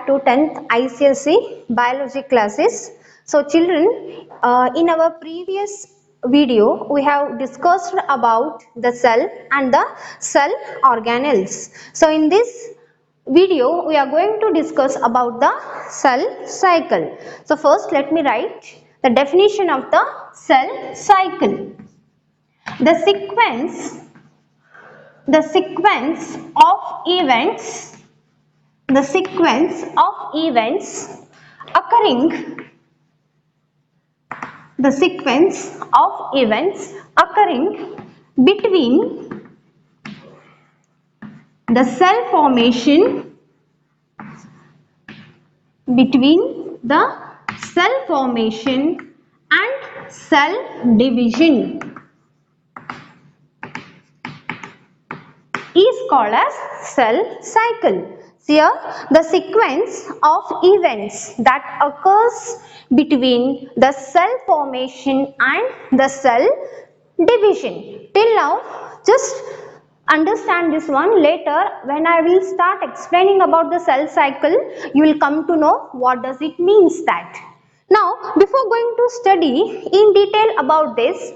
back to 10th ICSE biology classes. So children, in our previous video we have discussed about the cell and the cell organelles. So in this video we are going to discuss about the cell cycle. So first let me write the definition of the cell cycle. The sequence of events occurring between the cell formation and cell division is called as cell cycle. Here the sequence of events that occurs between the cell formation and the cell division. Till now just understand this one. Later when I will start explaining about the cell cycle, you will come to know what does it means that. Now before going to study in detail about this,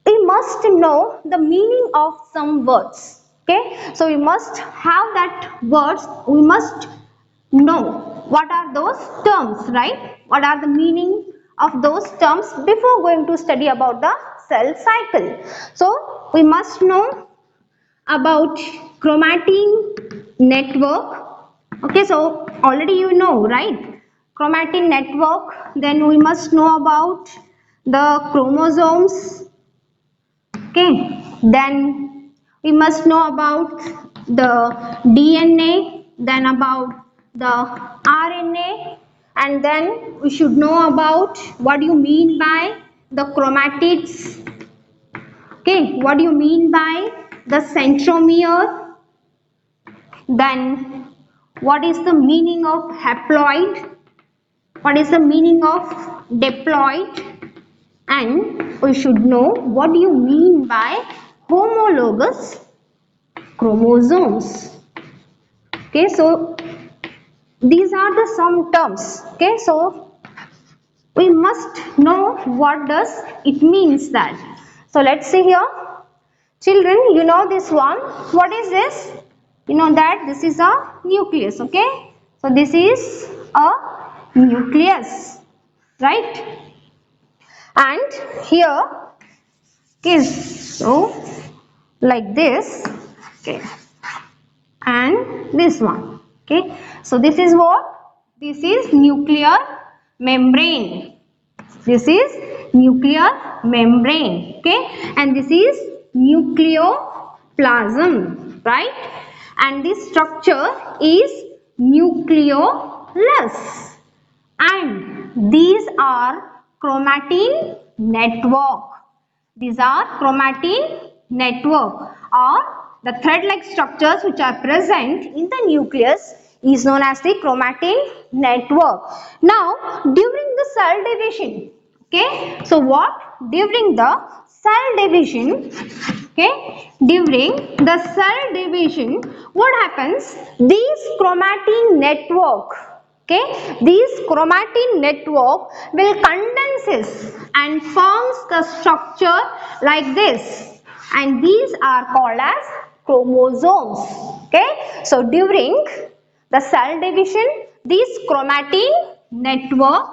we must know the meaning of some words. Okay, so we must have that words, we must know what are those terms, right? What are the meaning of those terms before going to study about the cell cycle. So we must know about chromatin network. Okay, so already you know, right? Chromatin network. Then we must know about the chromosomes. Okay, then we must know about the DNA, then about the RNA, and then we should know about what do you mean by the chromatids. Okay, what do you mean by the centromere? Then what is the meaning of haploid? What is the meaning of diploid? And we should know what do you mean by homologous chromosomes. Okay, so these are the some terms. Okay, so we must know what does it means that. So let's see here. Children, you know this one. What is this? You know that this is a nucleus. Okay, so this is a nucleus, right? And here is so like this, okay, and this one. Okay, so this is what? This is nuclear membrane. This is nuclear membrane. Okay, and this is nucleoplasm, right? And this structure is nucleolus, and these are chromatin network. These are chromatin network, or the thread-like structures which are present in the nucleus is known as the chromatin network. Now during the cell division, okay, so what? During the cell division, okay, during the cell division, what happens? These chromatin network, okay, these chromatin network will condenses and forms the structure like this, and these are called as chromosomes. Okay, so during the cell division, this chromatin network,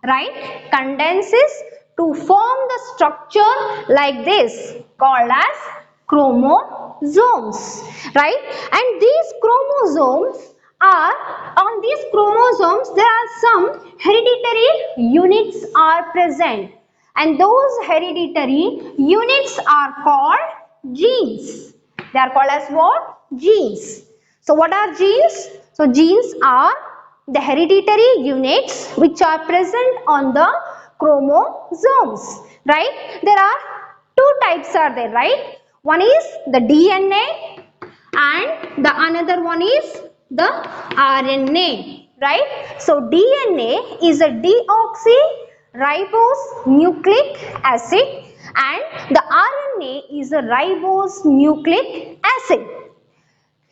right, condenses to form the structure like this called as chromosomes, right? And these chromosomes are, on these chromosomes there are some hereditary units are present, and those hereditary units are called genes. They are called as what? Genes. So what are genes? So genes are the hereditary units which are present on the chromosomes, right? There are two types are there, right? One is the DNA and the another one is the RNA, right? So DNA is a deoxyribose nucleic acid and the RNA is a ribose nucleic acid.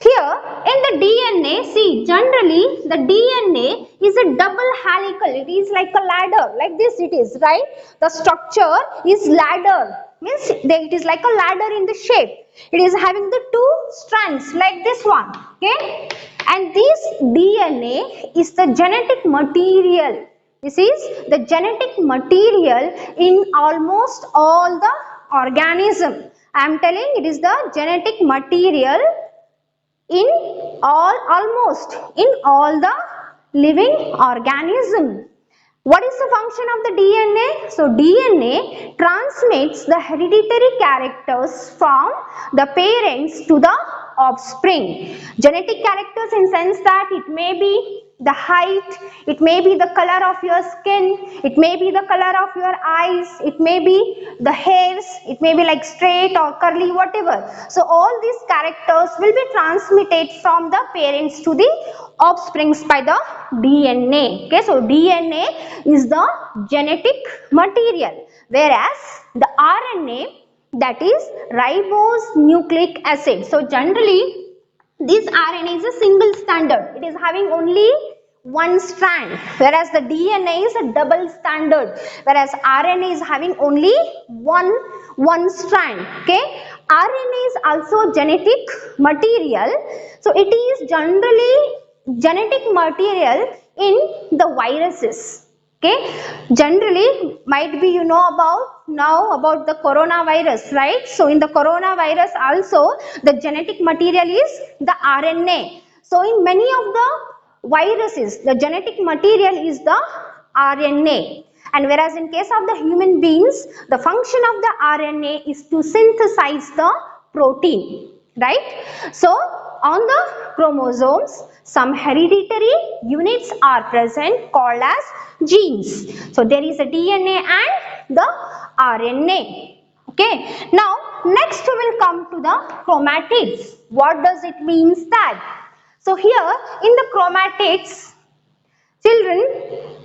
Here in the DNA, see, generally the DNA is a double helical. It is like a ladder, like this it is, right? The structure is ladder, means it is like a ladder in the shape. It is having the two strands like this one, okay? And this DNA is the genetic material. This is the genetic material in almost all the organism. I am telling it is the genetic material in almost in all the living organism. What is the function of the DNA? So DNA transmits the hereditary characters from the parents to the offspring. Genetic characters in sense that it may be the height, it may be the color of your skin, it may be the color of your eyes, it may be the hairs, it may be like straight or curly, whatever. So all these characters will be transmitted from the parents to the offsprings by the DNA. Okay, so DNA is the genetic material, whereas the RNA, that is ribose nucleic acid. So generally this RNA is a single stranded. It is having only one strand, whereas the DNA is a double stranded, whereas RNA is having only one strand. Okay, RNA is also genetic material. So it is generally genetic material in the viruses. Okay, generally might be you know about the coronavirus, right? So in the coronavirus also the genetic material is the RNA. So in many of the viruses the genetic material is the RNA, and whereas in case of the human beings the function of the RNA is to synthesize the protein, right? So on the chromosomes some hereditary units are present called as genes. So there is a DNA and the RNA. Okay. Now next we will come to the chromatids. What does it means that? So here in the chromatids, children,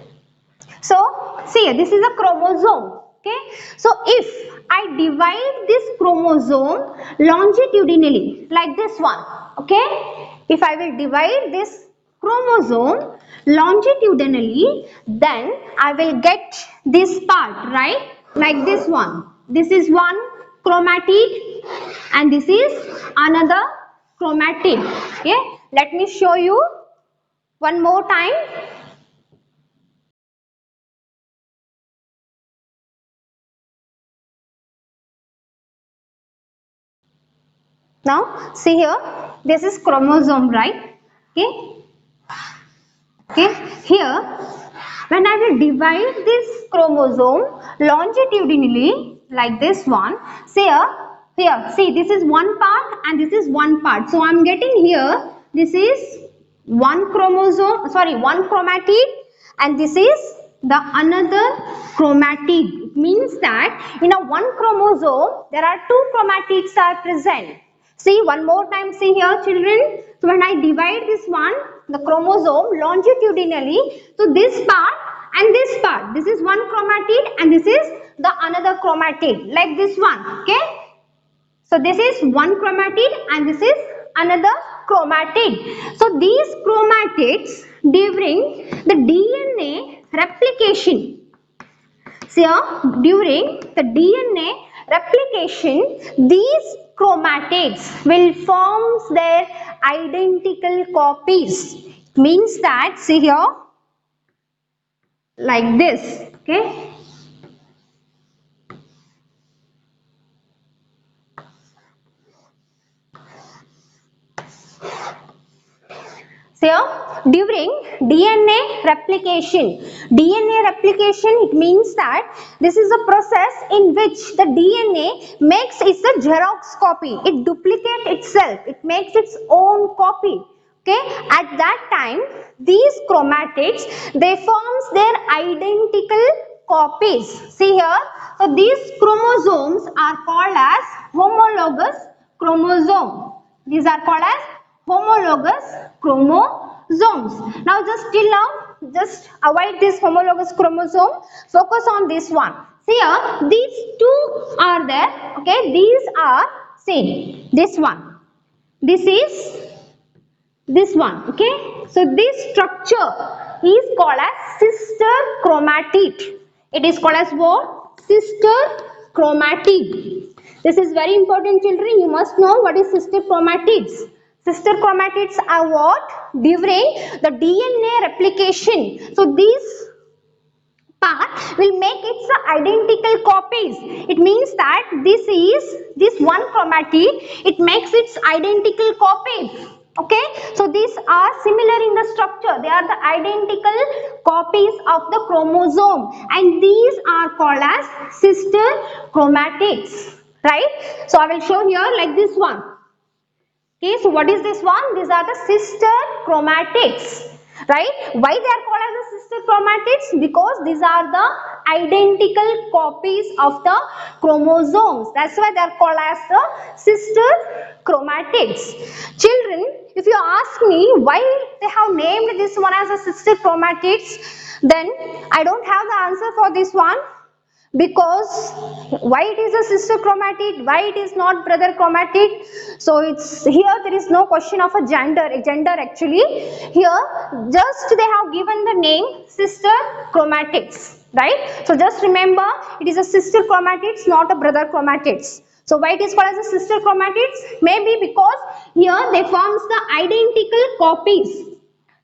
so see this is a chromosome. Okay. So if I divide this chromosome longitudinally like this one, okay, if I will divide this chromosome longitudinally, then I will get this part, right, like this one. This is one chromatid and this is another chromatid. Okay, let me show you one more time. Now see here, this is chromosome, right? Okay. Okay. Here, when I will divide this chromosome longitudinally like this one, see here, see this is one part and this is one part. So I am getting here, this is one chromosome, sorry, one chromatid, and this is the another chromatid. It means that in a one chromosome there are two chromatids are present. See one more time, see here children. So when I divide this one, the chromosome longitudinally, so this part and this part, this is one chromatid and this is the another chromatid, like this one. Okay. So this is one chromatid and this is another chromatid. So these chromatids during the DNA replication, see during the DNA replication, these chromatids will form their identical copies. Means that, see here, like this, okay. So during DNA replication, it means that this is a process in which the DNA makes its a Xerox copy. It duplicates itself. It makes its own copy. Okay. At that time, these chromatids, they forms their identical copies. See here. So these chromosomes are called as homologous chromosome. These are called as homologous chromosomes. Now just avoid this homologous chromosome, focus on this one. See here, these two are there, okay, these are, see, this one, this is This one, okay. So this structure is called as sister chromatid. It is called as what? Sister chromatid. This is very important, children. You must know what is sister chromatids. Sister chromatids are what? During the DNA replication. So these part will make its identical copies. It means that this one chromatid, it makes its identical copies. Okay, so these are similar in the structure. They are the identical copies of the chromosome, and these are called as sister chromatids, right? So I will show here like this one. Okay, so what is this one? These are the sister chromatids, right? Why they are called as the sister chromatids? Because these are the identical copies of the chromosomes. That's why they are called as the sister chromatids. Children, if you ask me why they have named this one as a sister chromatids, then I don't have the answer for this one. Because why it is a sister chromatid, why it is not brother chromatid? So it's here, there is no question of a gender actually. Here just they have given the name sister chromatids, right? So just remember, it is a sister chromatids, not a brother chromatids. So why it is called as a sister chromatids? Maybe because here they forms the identical copies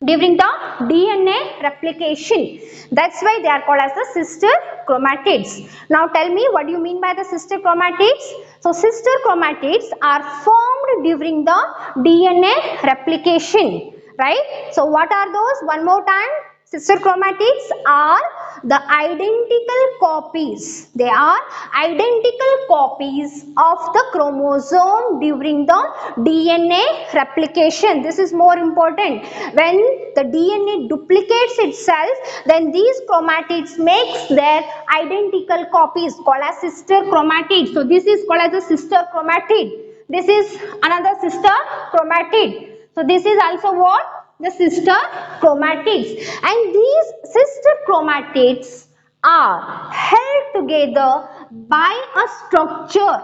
during the DNA replication. That's why they are called as the sister chromatids. Now tell me, what do you mean by the sister chromatids? So sister chromatids are formed during the DNA replication, right? So what are those? One more time. Sister chromatids are the identical copies. They are identical copies of the chromosome during the DNA replication. This is more important. When the DNA duplicates itself, then these chromatids makes their identical copies called as sister chromatids. So this is called as a sister chromatid. This is another sister chromatid. So this is also what? The sister chromatids. And these sister chromatids are held together by a structure,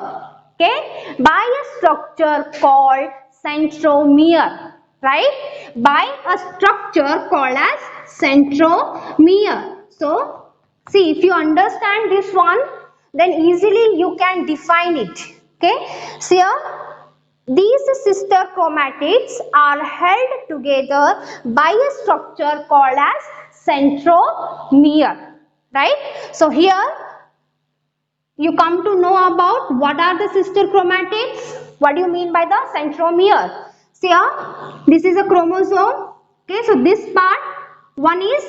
okay, by a structure called centromere, right? By a structure called as centromere. So see, if you understand this one, then easily you can define it. Okay, so here these sister chromatids are held together by a structure called as centromere, right? So here you come to know about what are the sister chromatids. What do you mean by the centromere? See here, this is a chromosome. Okay, so this part one is,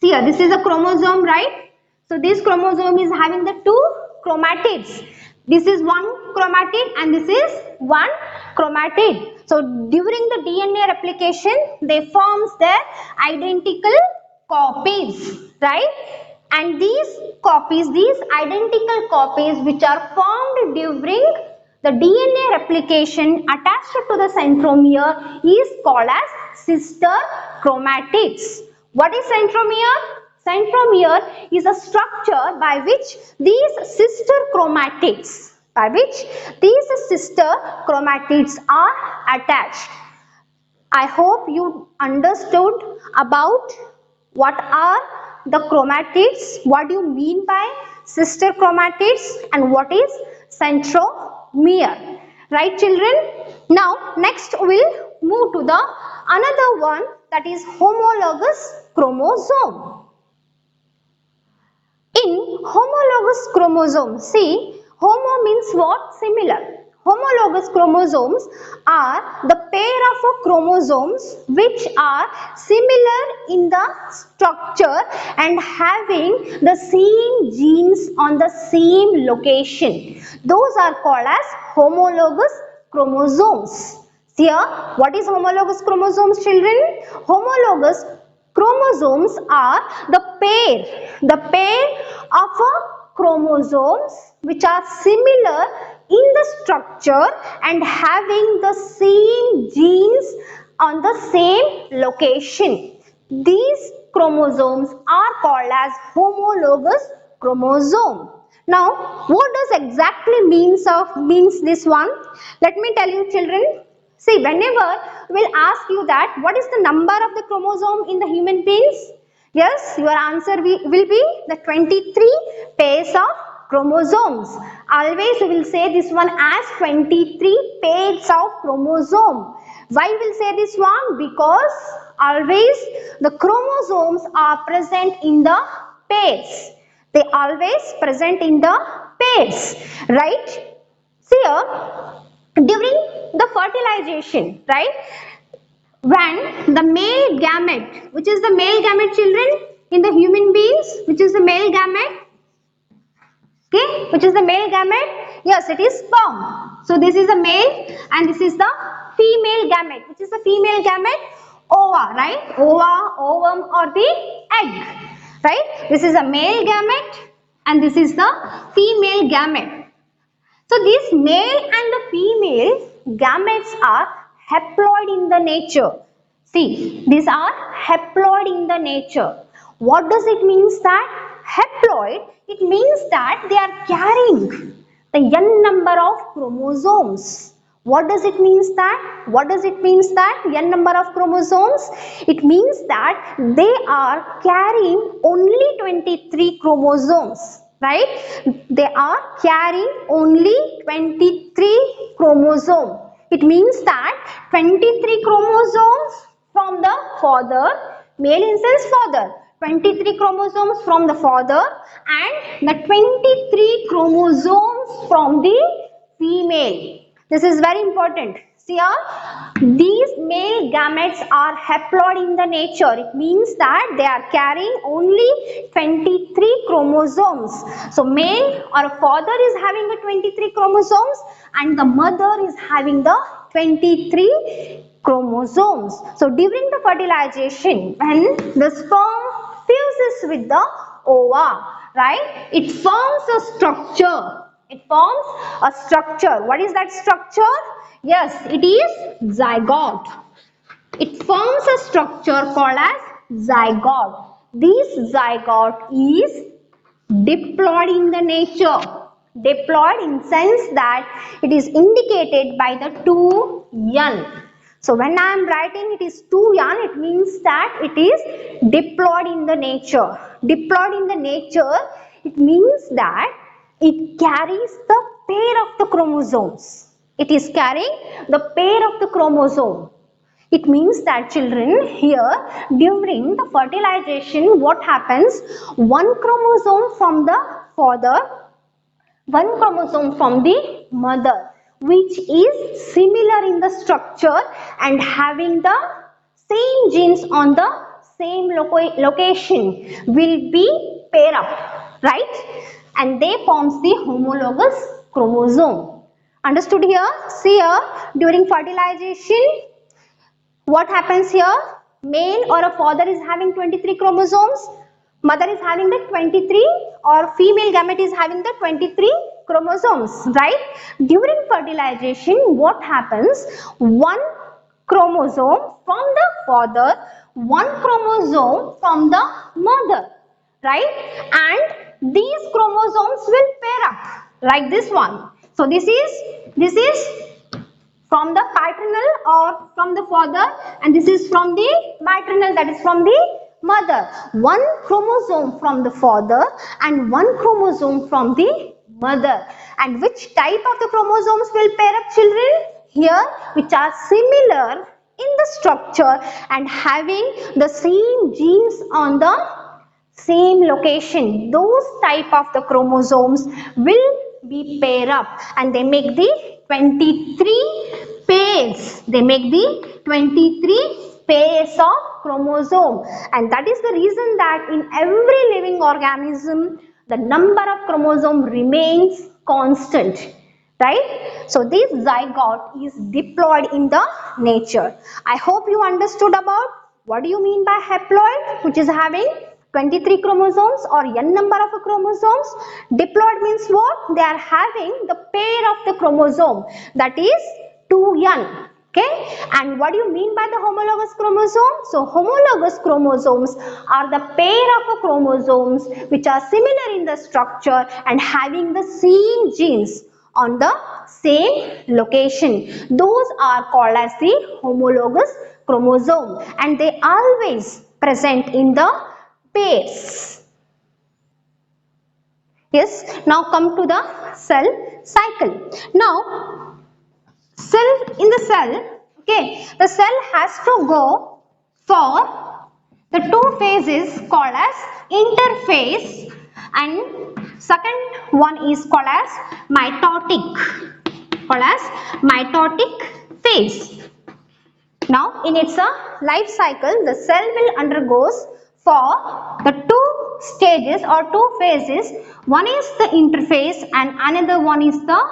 see here, this is a chromosome, right? So this chromosome is having the two chromatids. This is one chromatid and this is one chromatid. So during the DNA replication, they forms their identical copies, right? And these copies, these identical copies which are formed during the DNA replication attached to the centromere is called as sister chromatids. What is centromere? Centromere is a structure by which these sister chromatids, are attached. I hope you understood about what are the chromatids, what do you mean by sister chromatids, and what is centromere. Right, children? Now, next we'll move to the another one, that is homologous chromosome. In homologous chromosome, see, homo means what? Similar. Homologous chromosomes are the pair of chromosomes which are similar in the structure and having the same genes on the same location. Those are called as homologous chromosomes. Here, what is homologous chromosomes, children? Homologous chromosomes are the pair of chromosomes which are similar in the structure and having the same genes on the same location. These chromosomes are called as homologous chromosome. Now, what does exactly means this one? Let me tell you, children. See, whenever we'll ask you that what is the number of the chromosome in the human beings? Yes, your answer will be the 23 pairs of chromosomes. Always we will say this one as 23 pairs of chromosome. Why we will say this one? Because always the chromosomes are present in the pairs. They always present in the pairs, right? See here, during the fertilization, right, when the male gamete, which is the male gamete, children, in the human beings, which is the male gamete, okay, which is the male gamete? Yes, it is sperm. So this is the male and this is the female gamete, which is the female gamete, ova, right? Ova, ovum, or the egg, right? This is a male gamete and this is the female gamete. So these male and the female gametes are haploid in the nature. See, these are haploid in the nature. What does it mean that? Haploid, it means that they are carrying the n number of chromosomes. What does it mean that? What does it mean that n number of chromosomes? It means that they are carrying only 23 chromosomes. Right? They are carrying only 23 chromosomes. It means that 23 chromosomes from the father, male in sense father, 23 chromosomes from the father and the 23 chromosomes from the female. This is very important. See here, these male gametes are haploid in the nature. It means that they are carrying only 23 chromosomes. So male or a father is having the 23 chromosomes and the mother is having the 23 chromosomes. So during the fertilization, when the sperm fuses with the ova, right, it forms a structure. It forms a structure. What is that structure? Yes, it is zygote. It forms a structure called as zygote. This zygote is diploid in the nature. Diploid in sense that it is indicated by the 2n. So when I am writing it is 2n, it means that it is diploid in the nature. Diploid in the nature, it means that it carries the pair of the chromosomes. It is carrying the pair of the chromosome. It means that children, here during the fertilization, what happens? One chromosome from the father, one chromosome from the mother, which is similar in the structure and having the same genes on the same location, will be pair up, right? And they forms the homologous chromosome. Understood here? See here, during fertilization, what happens here? Male or a father is having 23 chromosomes, mother is having the 23, or female gamete is having the 23 chromosomes, right? During fertilization, what happens? One chromosome from the father, one chromosome from the mother, right? And these chromosomes will pair up like this one. So this is from the paternal or from the father, and this is from the maternal, that is from the mother. One chromosome from the father and one chromosome from the mother. And which type of the chromosomes will pair up, children? Here, which are similar in the structure and having the same genes on the same location. Those type of the chromosomes will be pair up and they make the 23 pairs. They make the 23 pairs of chromosome, and that is the reason that in every living organism the number of chromosome remains constant, right? So this zygote is diploid in the nature. I hope you understood about what do you mean by haploid, which is having 23 chromosomes or n number of chromosomes. Diploid means what? They are having the pair of the chromosome, that is 2n. Okay, and what do you mean by the homologous chromosome? So homologous chromosomes are the pair of chromosomes which are similar in the structure and having the same genes on the same location. Those are called as the homologous chromosome, and they always present in the pairs. Yes, now come to the cell cycle. Now, in the cell, okay, the cell has to go for the two phases called as interphase, and second one is called as mitotic phase. Now in its life cycle, the cell will undergoes for the two stages or two phases. One is the interphase and another one is the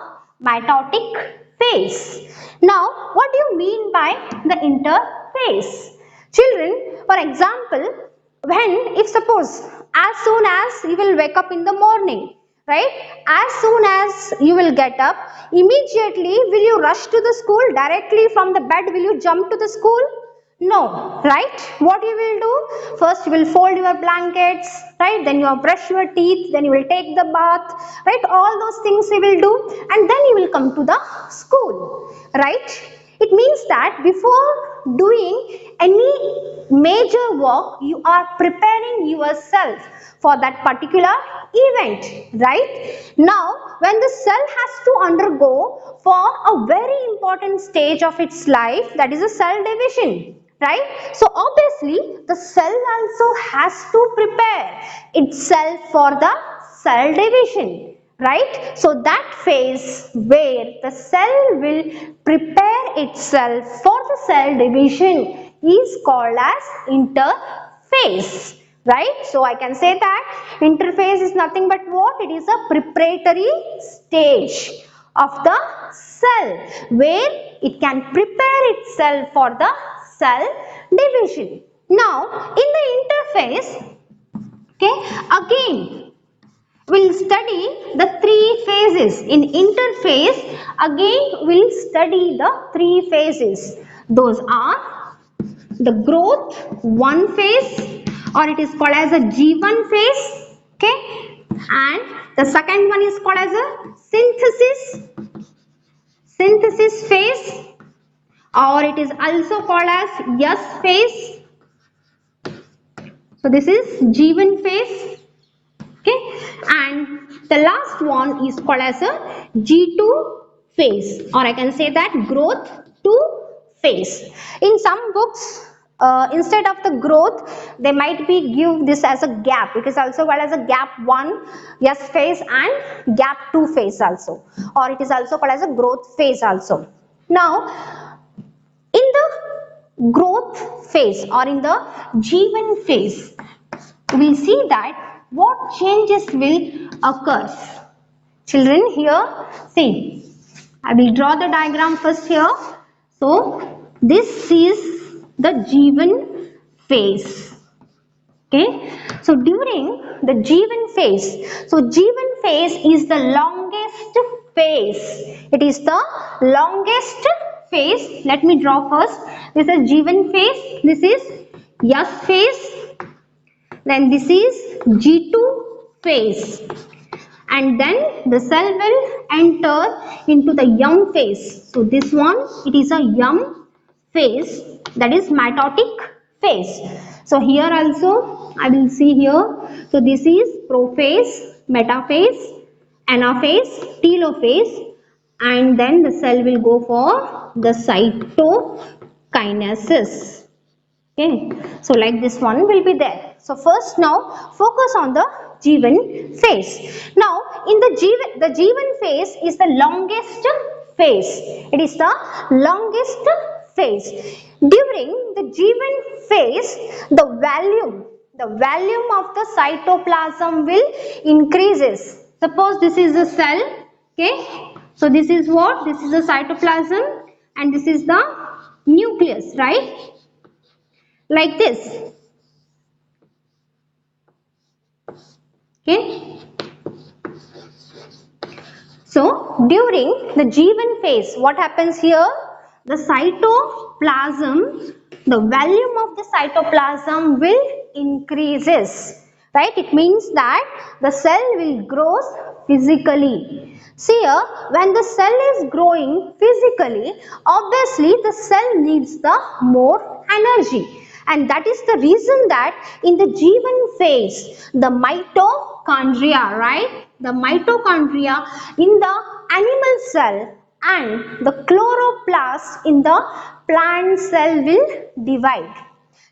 mitotic phase. Now what do you mean by the interphase? Children, for example, if suppose as soon as you will wake up in the morning, right, as soon as you will get up, immediately will you rush to the school? Directly from the bed will you jump to the school? No, right? What you will do? First you will fold your blankets, right? Then you will brush your teeth, then you will take the bath, right? All those things you will do, and then you will come to the school, right? It means that before doing any major work, you are preparing yourself for that particular event, right? Now, when the cell has to undergo for a very important stage of its life, that is a cell division, right? So obviously, the cell also has to prepare itself for the cell division, right? So that phase where the cell will prepare itself for the cell division is called as interphase, right? So I can say that interphase is nothing but what? It is a preparatory stage of the cell where it can prepare itself for the cell division. Now in the interphase, okay, again we'll study the three phases. In interphase, again we'll study the three phases. Those are the growth one phase, or it is called as a G1 phase, okay, and the second one is called as a synthesis phase, or it is also called as S phase. So this is G1 phase, okay, and the last one is called as a G2 phase, or I can say that growth 2 phase. In some books, instead of the growth, they might be give this as a gap. It is also called as a gap 1 S phase and gap 2 phase also, or it is also called as a growth phase also. Now in the growth phase or in the G1 phase, we will see that what changes will occur. Children, here see, I will draw the diagram first here. So this is the G1 phase, okay. So during the G1 phase, so G1 phase is the longest phase. It is the longest phase. Let me draw first. This is G1 phase, this is S phase, then this is G2 phase, and then the cell will enter into the M phase. So this one, it is a M phase, that is mitotic phase. So here also I will see here, so this is prophase, metaphase, anaphase, telophase, and then the cell will go for the cytokinesis. Okay, so like this one will be there. So first now focus on the G1 phase. Now in the G1 phase is the longest phase. It is the longest phase. During the G1 phase, the volume of the cytoplasm will increases. Suppose this is a cell, okay. So this is what? This is the cytoplasm and this is the nucleus, right? Like this, okay. So during the G1 phase, what happens here? The cytoplasm, the volume of the cytoplasm will increases, right? It means that the cell will grow physically. See here, when the cell is growing physically, obviously the cell needs the more energy. And that is the reason that in the G1 phase, the mitochondria, right? The mitochondria in the animal cell and the chloroplast in the plant cell will divide.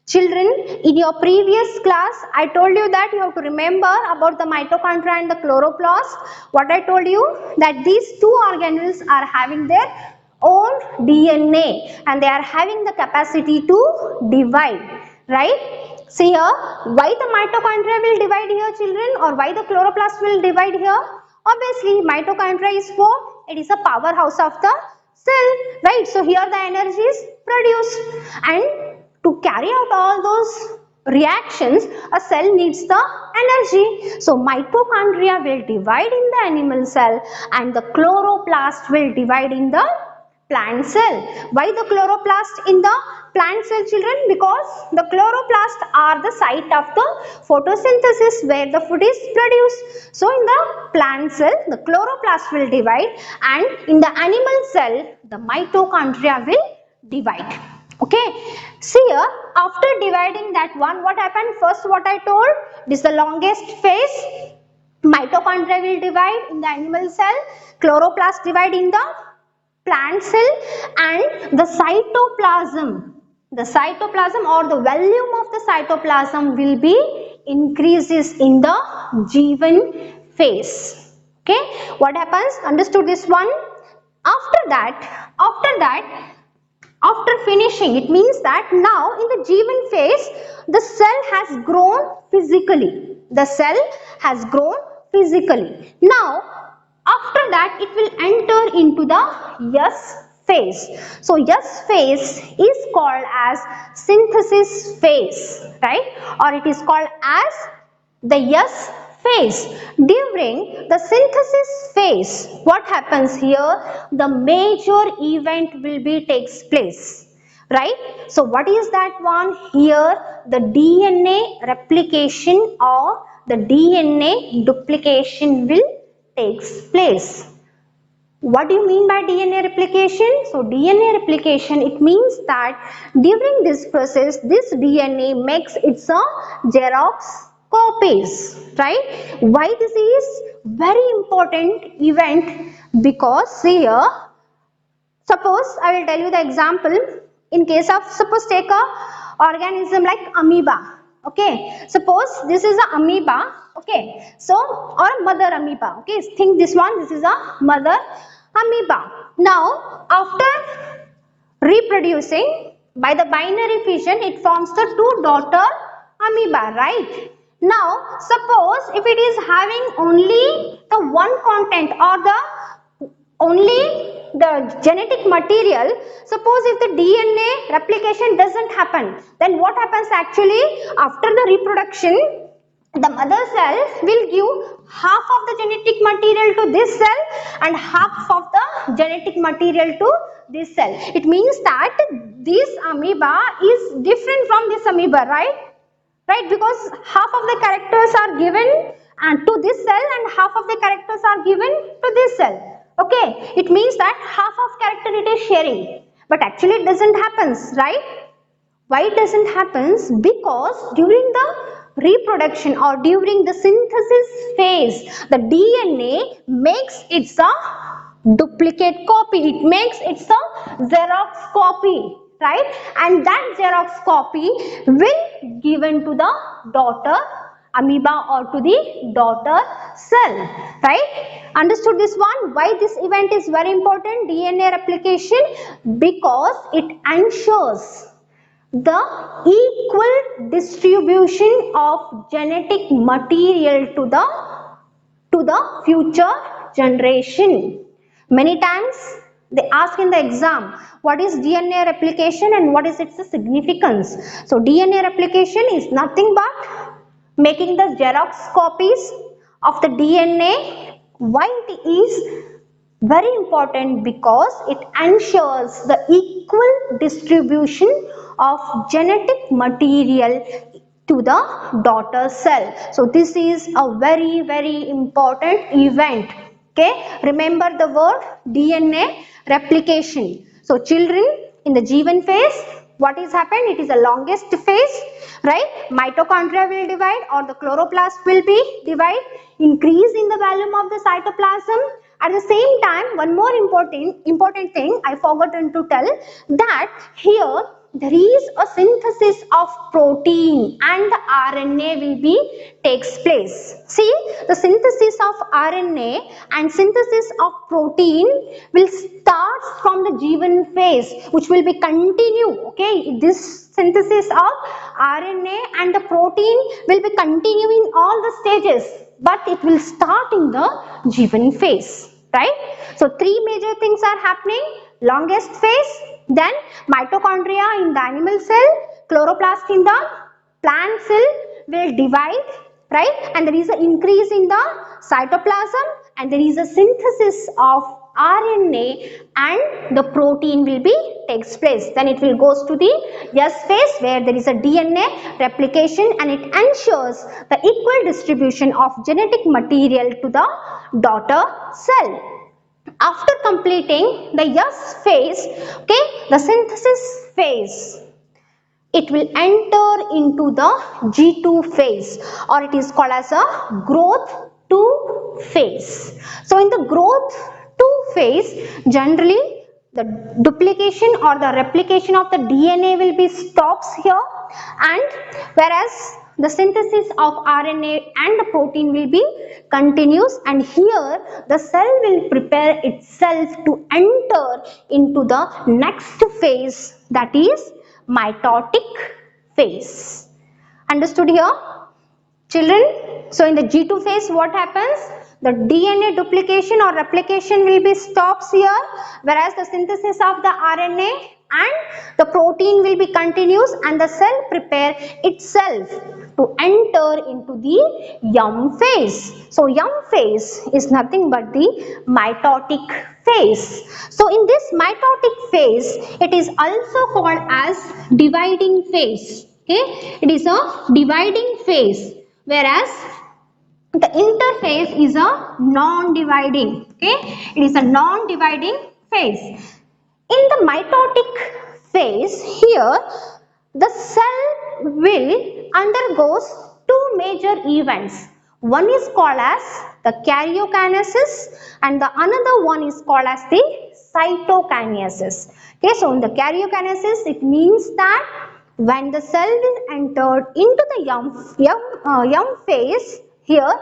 Children, in your previous class, I told you that you have to remember about the mitochondria and the chloroplast. What I told you, that these two organelles are having their own DNA and they are having the capacity to divide, right? See here, why the mitochondria will divide here, children, or why the chloroplast will divide here? Obviously, mitochondria is for, it is a powerhouse of the cell, right? So here the energy is produced, and to carry out all those reactions, a cell needs the energy. So mitochondria will divide in the animal cell and the chloroplast will divide in the plant cell. Why the chloroplast in the plant cell, children? Because the chloroplast are the site of the photosynthesis where the food is produced. So in the plant cell, the chloroplast will divide, and in the animal cell, the mitochondria will divide. Okay, see here, after dividing that one, what happened? First, what I told, this is the longest phase. Mitochondria will divide in the animal cell, chloroplast divide in the plant cell, and the cytoplasm or the volume of the cytoplasm will be increases in the G1 phase. Okay, what happens? Understood this one? After that, after finishing, it means that now in the G1 phase, the cell has grown physically. The cell has grown physically. Now, after that, it will enter into the S phase. So, S phase is called as synthesis phase, right? Or it is called as the S phase. During the synthesis phase, what happens here? The major event will be takes place, right? So what is that one? Here the DNA replication or the DNA duplication will takes place. What do you mean by DNA replication? So DNA replication, it means that during this process, this DNA makes its Xerox copies, right? Why this is very important event? Because here, suppose I will tell you the example. In case of, suppose take a organism like amoeba. Okay, suppose this is a amoeba. Okay, so or mother amoeba. Okay, think this one. This is a mother amoeba. Now, after reproducing by the binary fission, it forms the two daughter amoeba, right? Now, suppose if it is having only the one content or only the genetic material, suppose if the DNA replication doesn't happen, then what happens actually? After the reproduction, the mother cell will give half of the genetic material to this cell and half of the genetic material to this cell. It means that this amoeba is different from this amoeba, right? Right, because half of the characters are given to this cell and half of the characters are given to this cell. Okay, it means that half of character it is sharing, but actually it doesn't happens, right? Why it doesn't happens? Because during the reproduction or during the synthesis phase, the DNA makes its a duplicate copy. It makes its a Xerox copy, right? And that Xerox copy will given to the daughter amoeba or to the daughter cell, right? Understood this one? Why this event is very important, DNA replication? Because it ensures the equal distribution of genetic material to the future generation. Many times they ask in the exam, what is DNA replication and what is its significance? So DNA replication is nothing but making the Xerox copies of the DNA. Why it is very important? Because it ensures the equal distribution of genetic material to the daughter cell. So this is a very important event. Okay, remember the word DNA replication. So children, in the G1 phase, what is happened? It is the longest phase, right? Mitochondria will divide or the chloroplast will be divide, increase in the volume of the cytoplasm. At the same time, one more important thing I forgotten to tell, that here there is a synthesis of protein and the RNA will be takes place. See, the synthesis of RNA and synthesis of protein will start from the G1 phase, which will be continue. Okay, this synthesis of RNA and the protein will be continuing all the stages, but it will start in the G1 phase. Right? So three major things are happening: longest phase, then mitochondria in the animal cell, chloroplast in the plant cell will divide, right? And there is an increase in the cytoplasm and there is a synthesis of RNA and the protein will be takes place. Then it will goes to the S phase where there is a DNA replication and it ensures the equal distribution of genetic material to the daughter cell. After completing the S phase, okay, the synthesis phase, it will enter into the G2 phase, or it is called as a growth 2 phase. So in the growth 2 phase, generally the duplication or the replication of the DNA will be stops here, and whereas the synthesis of RNA and the protein will be continuous, and here the cell will prepare itself to enter into the next phase, that is mitotic phase. Understood here, children? So in the G2 phase, what happens? The DNA duplication or replication will be stops here, whereas the synthesis of the RNA and the protein will be continuous and the cell prepare itself to enter into the M phase. So M phase is nothing but the mitotic phase. So in this mitotic phase, it is also called as dividing phase. Okay, it is a dividing phase, whereas the interphase is a non-dividing. Okay, it is a non-dividing phase. In the mitotic phase, here the cell will undergoes two major events. One is called as the karyokinesis and the another one is called as the cytokinesis. Okay, so in the karyokinesis, it means that when the cell is entered into the M phase, here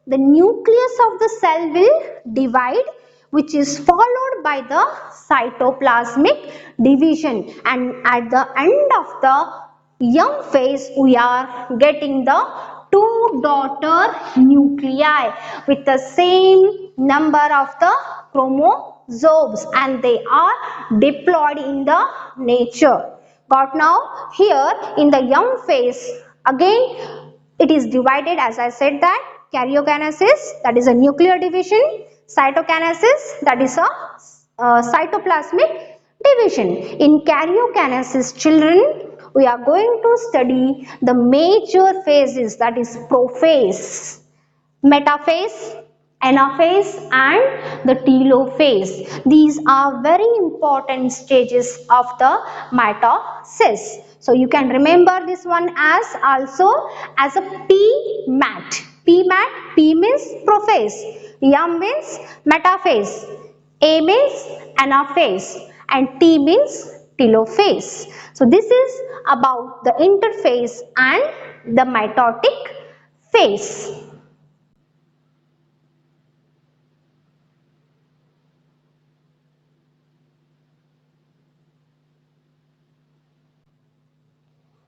the nucleus of the cell will divide, which is followed by the cytoplasmic division, and at the end of the M phase we are getting the two daughter nuclei with the same number of the chromosomes and they are deployed in the nature. Got now? Here in the M phase, again it is divided, as I said, that karyokinesis, that is a nuclear division, cytokinesis, that is a cytoplasmic division. In karyokinesis, children, we are going to study the major phases, that is prophase, metaphase, anaphase and the telophase. These are very important stages of the mitosis. So you can remember this one as also as a PMAT. PMAT, P means prophase, M means metaphase, A means anaphase and T means telophase. So this is about the interphase and the mitotic phase.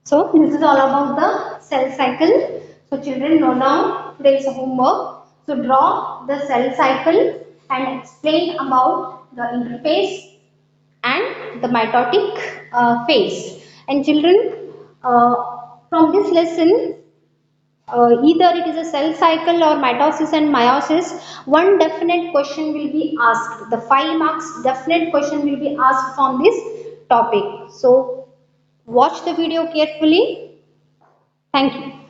So this is all about the cell cycle. So children, note down today's homework. So draw the cell cycle and explain about the interphase and the mitotic phase. And children, from this lesson, either it is a cell cycle or mitosis and meiosis, one definite question will be asked. The 5 marks definite question will be asked from this topic. So watch the video carefully Thank you.